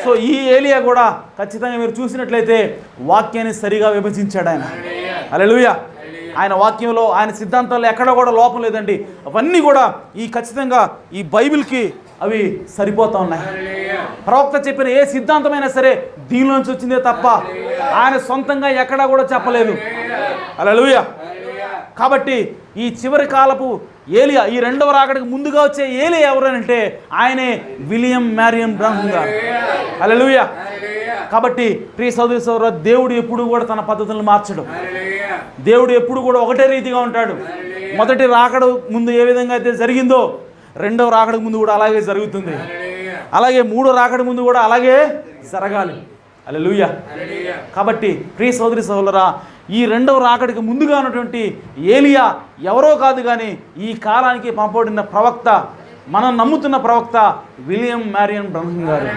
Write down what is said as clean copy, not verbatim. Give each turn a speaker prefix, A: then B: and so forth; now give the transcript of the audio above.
A: So ఈ ఏలియా కూడా ఖచ్చితంగా మీరు చూసినట్లయితే వాక్యాన్ని సరిగా విభజించాడు ఆయన. హల్లెలూయా. ఆయన వాక్యంలో ఆయన సిద్ధాంతాల్లో ఎక్కడ కూడా లోపం లేదండి. అవన్నీ కూడా ఈ ఖచ్చితంగా ఈ బైబిల్కి అవి సరిపోతూ ఉన్నాయి. ప్రవక్త చెప్పిన ఏ సిద్ధాంతమైనా సరే దీనిలోంచి వచ్చిందే తప్ప ఆయన సొంతంగా ఎక్కడా కూడా చెప్పలేదు. హల్లెలూయా. కాబట్టి ఈ చివరి కాలపు ఏలియా, ఈ రెండవ రాకడికి ముందుగా వచ్చే ఏలియా ఎవరనంటే ఆయనే విలియం మ్యారియన్ బ్రహ్మ్ గారు. హల్లెలూయా. కాబట్టి ప్రియ సోదరి సోదరులారా, దేవుడు ఎప్పుడు కూడా తన పద్ధతులను మార్చడు. దేవుడు ఎప్పుడు కూడా ఒకటే రీతిగా ఉంటాడు. మొదటి రాకడ ముందు ఏ విధంగా అయితే జరిగిందో రెండవ రాకడ ముందు కూడా అలాగే జరుగుతుంది. అలాగే మూడో రాకడ ముందు కూడా అలాగే జరగాలి. హల్లెలూయా. కాబట్టి ప్రియ సోదరి సోదరులారా, ఈ రెండవ రాకడికి ముందుగా ఉన్నటువంటి ఏలియా ఎవరో కాదు కానీ ఈ కాలానికి పంపబడిన ప్రవక్త, మనం నమ్ముతున్న ప్రవక్త విలియం మ్యారియన్ బ్రహ్మ్ గారు.